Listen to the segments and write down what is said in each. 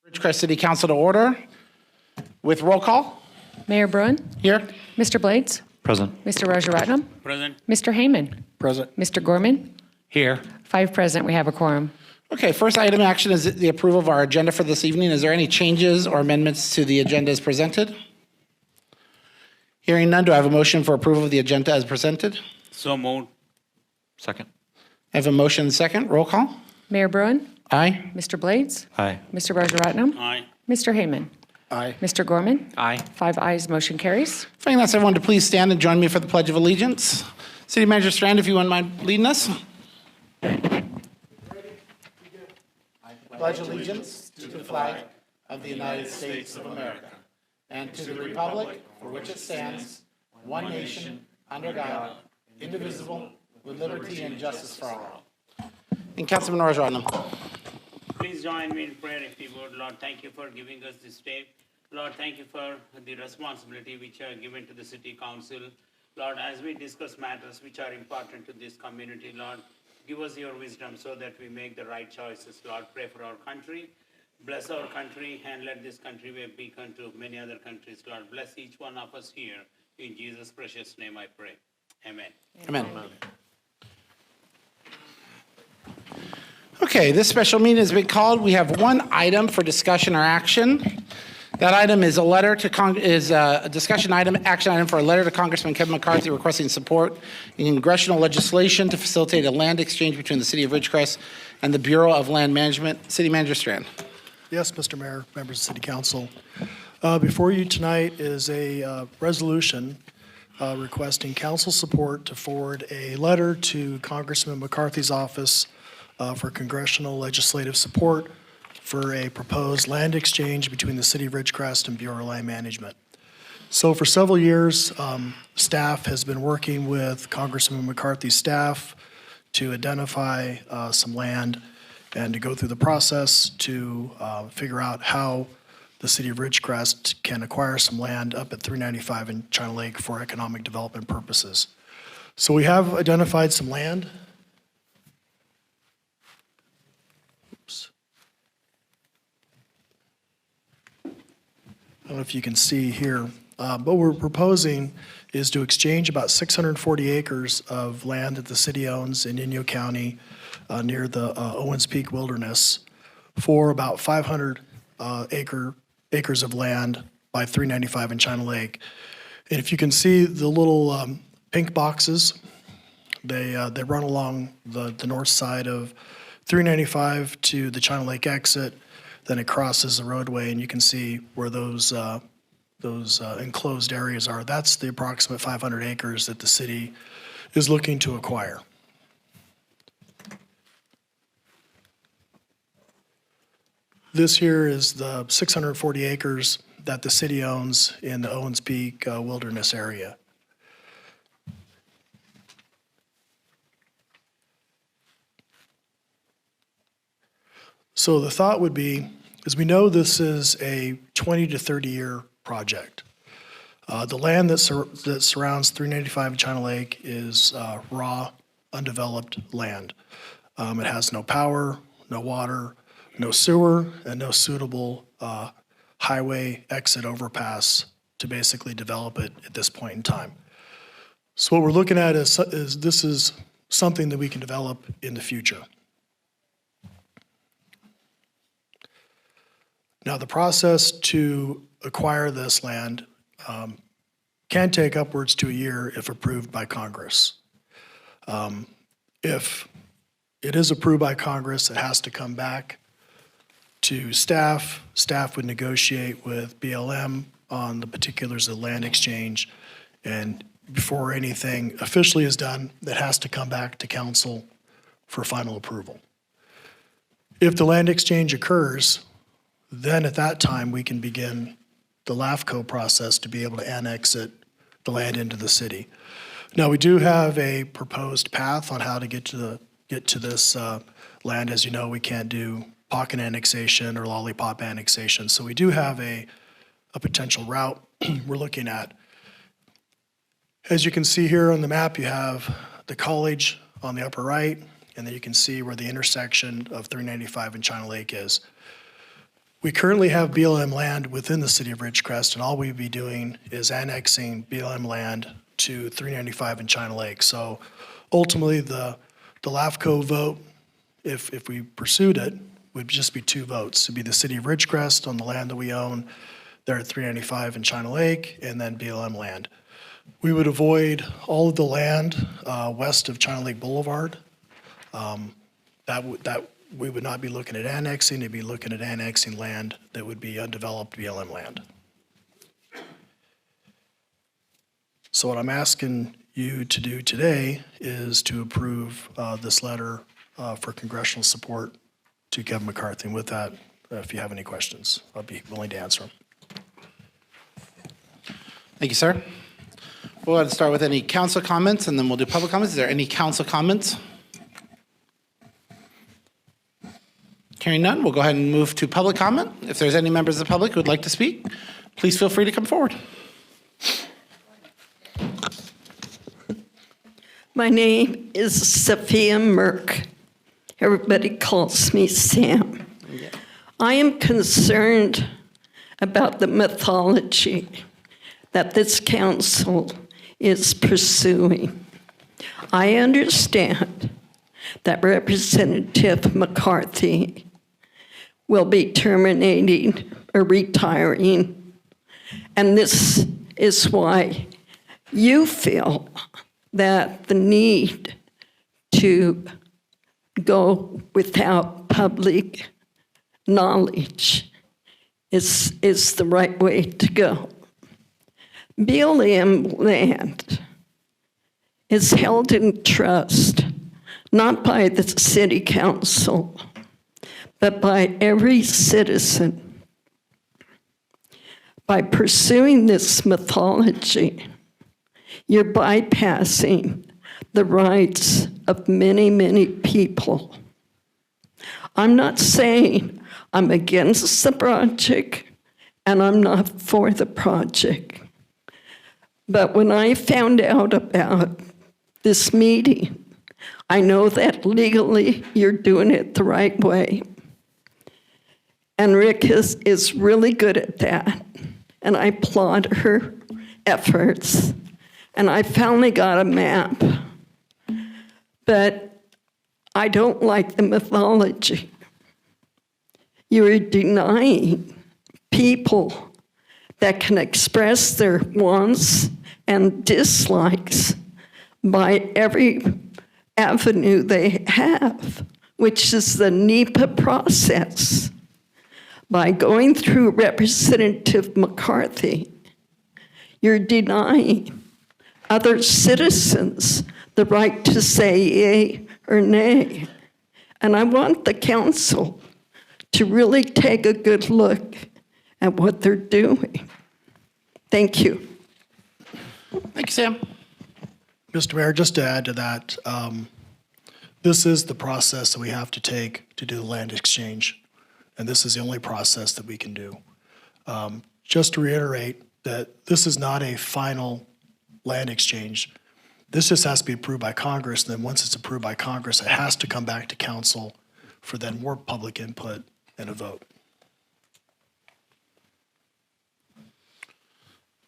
Ridgecrest City Council to order with roll call. Mayor Bruin, Here. Mr. Blades, Present. Mr. Rajaratnam, Present. Mr. Heyman, Present. Mr. Gorman, Here. 5 present. We have a quorum. Okay, first item of action is the approval of our agenda for this evening. Is there any changes or amendments to the agenda as presented? Hearing none, do I have a motion for approval of the agenda as presented? So moved. Second. I have a motion and second. Roll call. Mayor Bruin, Aye. Mr. Blades, Aye. Mr. Rajaratnam, Aye. Mr. Heyman, Aye. Mr. Gorman, Aye. 5 ayes, motion carries. If I can ask everyone to please stand and join me for the Pledge of Allegiance. City Manager Strand, if you wouldn't mind leading us. Pledge allegiance to the flag of the United States of America and to the republic for which it stands, one nation, under God, indivisible, with liberty and justice for all. And Councilman Rajaratnam. Please join me in prayer if you would. Lord, thank you for giving us this day. Lord, thank you for the responsibility which are given to the city council. Lord, as we discuss matters which are important to this community, Lord, give us your wisdom so that we make the right choices. Lord, pray for our country. Bless our country and let this country be a beacon to many other countries. Lord, bless each one of us here. In Jesus' precious name I pray. Amen. Amen. Okay, this special meeting has been called. We have one item for discussion or action. That item is a discussion item, action item for a letter to Congressman Kevin McCarthy requesting support in congressional legislation to facilitate a land exchange between the City of Ridgecrest and the Bureau of Land Management. City Manager Strand. Yes, Mr. Mayor, members of City Council. Before you tonight is a resolution requesting council support to forward a letter to Congressman McCarthy's office for congressional legislative support for a proposed land exchange between the City of Ridgecrest and Bureau of Land Management. So for several years, staff has been working with Congressman McCarthy's staff to identify some land and to go through the process to figure out how the City of Ridgecrest can acquire some land up at 395 in China Lake for economic development purposes. So we have identified some land. Oops. I don't know if you can see here. What we're proposing is to exchange about 640 acres of land that the city owns in Inyo County near the Owens Peak Wilderness for about 500 acres of land by 395 in China Lake. And if you can see the little pink boxes, they run along the north side of 395 to the China Lake exit. Then it crosses the roadway, and you can see where those enclosed areas are. That's the approximate 500 acres that the city is looking to acquire. This here is the 640 acres that the city owns in the Owens Peak Wilderness area. So the thought would be, is we know this is a 20 to 30 year project. The land that surrounds 395 in China Lake is raw, undeveloped land. It has no power, no water, no sewer, and no suitable highway exit overpass to basically develop it at this point in time. So what we're looking at is this is something that we can develop in the future. Now, the process to acquire this land can take upwards to a year if approved by Congress. If it is approved by Congress, it has to come back to staff. Staff would negotiate with BLM on the particulars of the land exchange. And before anything officially is done, it has to come back to council for final approval. If the land exchange occurs, then at that time we can begin the LAFCO process to be able to annex the land into the city. Now, we do have a proposed path on how to get to this land. As you know, we can't do pocket annexation or lollipop annexation. So we do have a potential route we're looking at. As you can see here on the map, you have the college on the upper right, and then you can see where the intersection of 395 and China Lake is. We currently have BLM land within the city of Ridgecrest, and all we'd be doing is annexing BLM land to 395 in China Lake. So ultimately, the LAFCO vote, if we pursued it, would just be 2 votes. It'd be the city of Ridgecrest on the land that we own there at 395 in China Lake, and then BLM land. We would avoid all of the land west of China Lake Boulevard. That we would not be looking at annexing, it'd be looking at annexing land that would be undeveloped BLM land. So what I'm asking you to do today is to approve this letter for congressional support to Kevin McCarthy. And with that, if you have any questions, I'll be willing to answer them. Thank you, sir. We'll go ahead and start with any council comments, and then we'll do public comments. Is there any council comments? Hearing none, we'll go ahead and move to public comment. If there's any members of the public who would like to speak, please feel free to come forward. My name is Sophia Merck. Everybody calls me Sam. I am concerned about the mythology that this council is pursuing. I understand that Representative McCarthy will be terminating or retiring, and this is why you feel that the need to go without public knowledge is the right way to go. BLM land is held in trust, not by the city council, but by every citizen. By pursuing this mythology, you're bypassing the rights of many, many people. I'm not saying I'm against the project and I'm not for the project. But when I found out about this meeting, I know that legally you're doing it the right way. And Rick is really good at that. And I applaud her efforts. And I finally got a map. But I don't like the mythology. You're denying people that can express their wants and dislikes by every avenue they have, which is the NEPA process. By going through Representative McCarthy, you're denying other citizens the right to say yay or nay. And I want the council to really take a good look at what they're doing. Thank you. Thank you, Sam. Mr. Mayor, just to add to that, this is the process that we have to take to do the land exchange, and this is the only process that we can do. Just to reiterate that this is not a final land exchange. This just has to be approved by Congress, and then once it's approved by Congress, it has to come back to council for then more public input and a vote.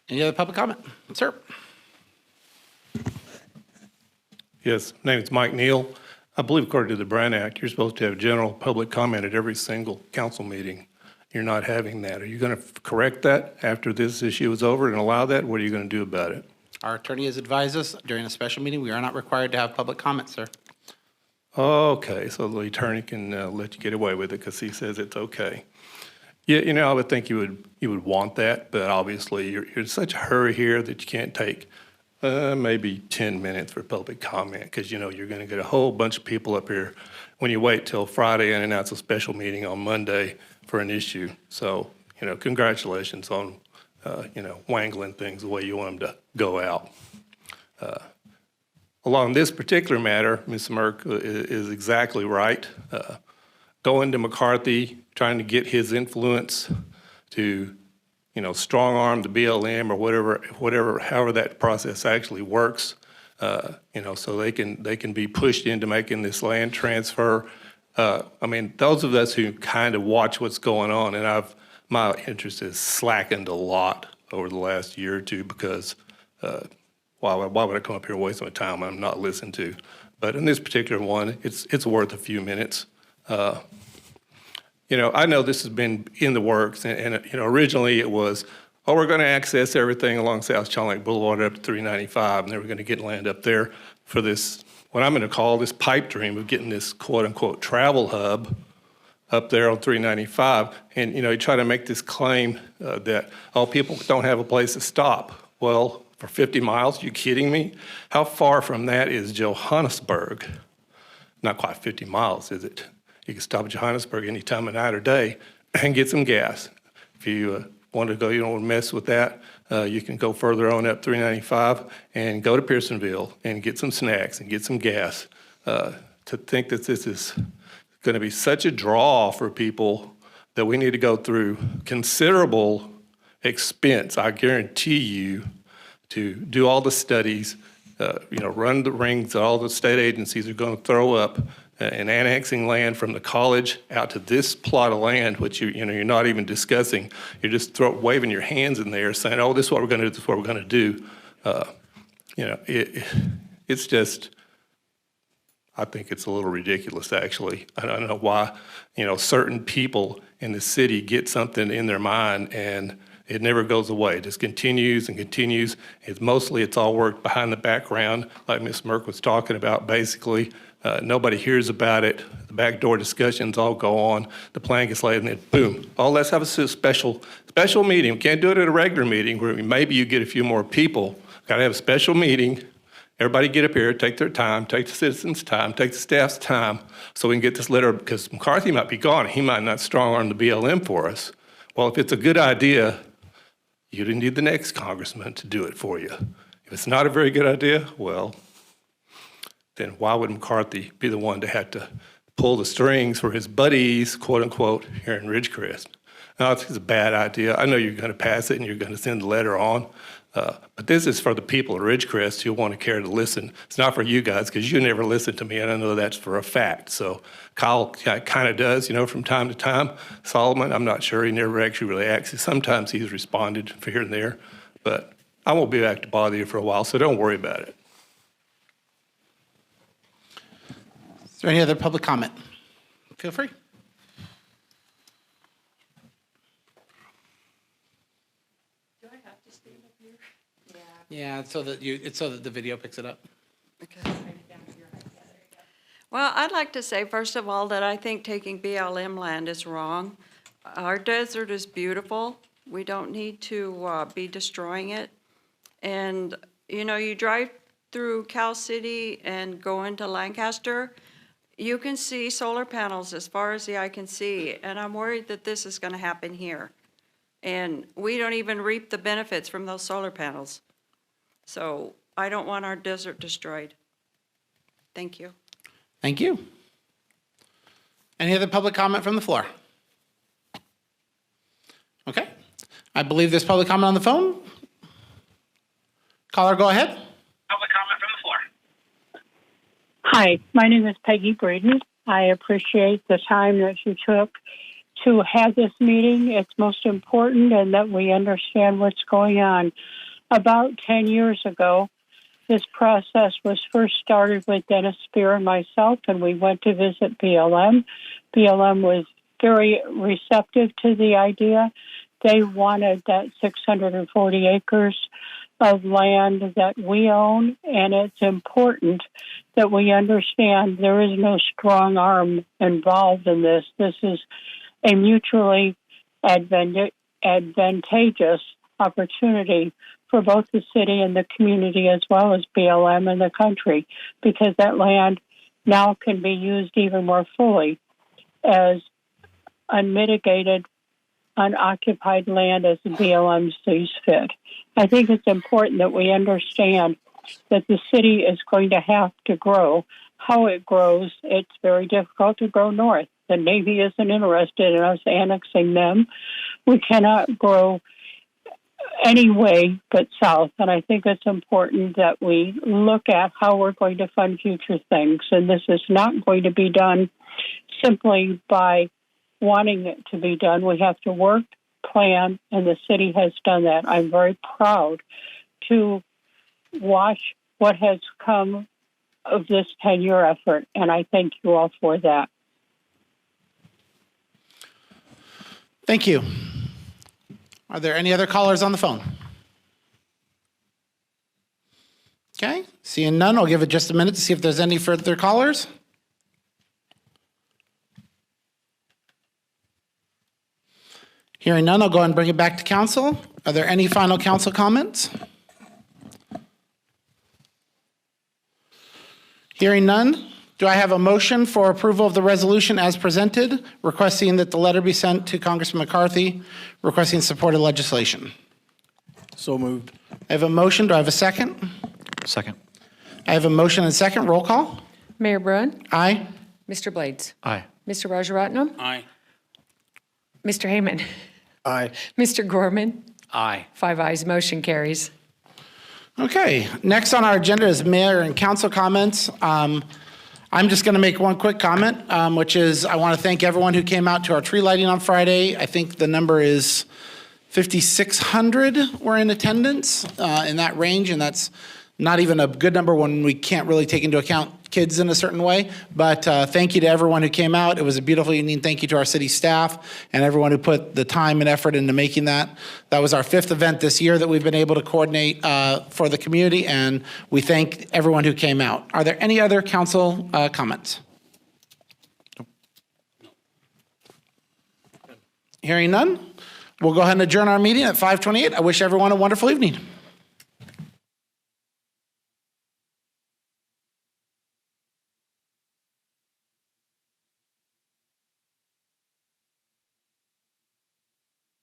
Any other public comment? Sir? Yes, my name is Mike Neal. I believe according to the Brown Act, you're supposed to have general public comment at every single council meeting. You're not having that. Are you going to correct that after this issue is over and allow that? What are you going to do about it? Our attorney has advised us during a special meeting, we are not required to have public comment, sir. Okay, so the attorney can let you get away with it because he says it's okay. Yeah, you know, I would think you would want that, but obviously you're in such a hurry here that you can't take maybe 10 minutes for public comment because, you know, you're going to get a whole bunch of people up here when you wait till Friday and announce a special meeting on Monday for an issue. So, you know, congratulations on, you know, wangling things the way you want them to go out. Along this particular matter, Ms. Merck is exactly right. Going to McCarthy, trying to get his influence to, you know, strong arm the BLM or however that process actually works, you know, so they can be pushed into making this land transfer. I mean, those of us who kind of watch what's going on, and my interest has slackened a lot over the last year or two because why would I come up here and waste my time? I'm not listened to. But in this particular one, it's worth a few minutes. I know this has been in the works, and originally it was, we're going to access everything along South China Lake Boulevard up to 395, and then we're going to get land up there for this, what I'm going to call this pipe dream of getting this quote-unquote travel hub up there on 395. And, you try to make this claim that, people don't have a place to stop. Well, for 50 miles, you kidding me? How far from that is Johannesburg? Not quite 50 miles, is it? You can stop at Johannesburg any time of night or day and get some gas. If you want to go, you don't want to mess with that, you can go further on up 395 and go to Pearsonville and get some snacks and get some gas. To think that this is going to be such a draw for people that we need to go through considerable expense, I guarantee you, to do all the studies, run the rings that all the state agencies are going to throw up and annexing land from the college out to this plot of land, which you're not even discussing. You're just waving your hands in there saying, this is what we're going to do, this is what we're going to do. It's just, I think it's a little ridiculous, actually. I don't know why, certain people in the city get something in their mind and it never goes away. It just continues and continues. It's all worked behind the background, like Ms. Merck was talking about, basically. Nobody hears about it. The backdoor discussions all go on. The plan gets laid, and then boom. Let's have a special meeting. We can't do it at a regular meeting where maybe you get a few more people. Got to have a special meeting. Everybody get up here, take their time, take the citizens' time, take the staff's time, so we can get this letter, because McCarthy might be gone. He might not strong-arm the BLM for us. Well, if it's a good idea, you didn't need the next congressman to do it for you. If it's not a very good idea, well, then why would McCarthy be the one to have to pull the strings for his buddies, quote unquote, here in Ridgecrest? Now, it's a bad idea. I know you're going to pass it and you're going to send the letter on, but this is for the people of Ridgecrest who want to care to listen. It's not for you guys, because you never listen to me, and I know that's for a fact. So Kyle kind of does, from time to time. Solomon, I'm not sure. He never actually really acts. Sometimes he's responded for here and there, but I won't be back to bother you for a while, so don't worry about it. Is there any other public comment? Feel free. Do I have to stand up here? Yeah, it's so that the video picks it up. Well, I'd like to say, first of all, that I think taking BLM land is wrong. Our desert is beautiful. We don't need to be destroying it. And, you drive through Cal City and go into Lancaster, you can see solar panels as far as the eye can see, and I'm worried that this is going to happen here. And we don't even reap the benefits from those solar panels. So I don't want our desert destroyed. Thank you. Thank you. Any other public comment from the floor? Okay. I believe there's public comment on the phone. Caller, go ahead. Public comment from the floor. Hi, my name is Peggy Braden. I appreciate the time that you took to have this meeting. It's most important, and that we understand what's going on. About 10 years ago, this process was first started with Dennis Spear and myself, and we went to visit BLM. BLM was very receptive to the idea. They wanted that 640 acres of land that we own, and it's important that we understand there is no strong arm involved in this. This is a mutually advantageous opportunity for both the city and the community, as well as BLM and the country, because that land now can be used even more fully as unmitigated, unoccupied land as the BLM sees fit. I think it's important that we understand that the city is going to have to grow. How it grows, it's very difficult to grow north. The Navy isn't interested in us annexing them. We cannot grow any way but south. And I think it's important that we look at how we're going to fund future things. And this is not going to be done simply by wanting it to be done. We have to work, plan, and the city has done that. I'm very proud to watch what has come of this 10-year effort, and I thank you all for that. Thank you. Are there any other callers on the phone? Okay, seeing none, I'll give it just a minute to see if there's any further callers. Hearing none, I'll go ahead and bring it back to council. Are there any final council comments? Hearing none, do I have a motion for approval of the resolution as presented, requesting that the letter be sent to Congressman McCarthy, requesting supported legislation? So moved. I have a motion. Do I have a second? Second. I have a motion and second. Roll call. Mayor Bruin, Aye. Mr. Blades, Aye. Mr. Rajaratnam, Aye. Mr. Heyman, Aye. Mr. Gorman, Aye. 5 ayes, motion carries. Okay, next on our agenda is mayor and council comments. I'm just going to make one quick comment, which is I want to thank everyone who came out to our tree lighting on Friday. I think the number is 5,600 were in attendance in that range, and that's not even a good number when we can't really take into account kids in a certain way. But thank you to everyone who came out. It was a beautiful evening. Thank you to our city staff and everyone who put the time and effort into making that. That was our 5th event this year that we've been able to coordinate for the community, and we thank everyone who came out. Are there any other council comments? Hearing none, we'll go ahead and adjourn our meeting at 5:28. I wish everyone a wonderful evening.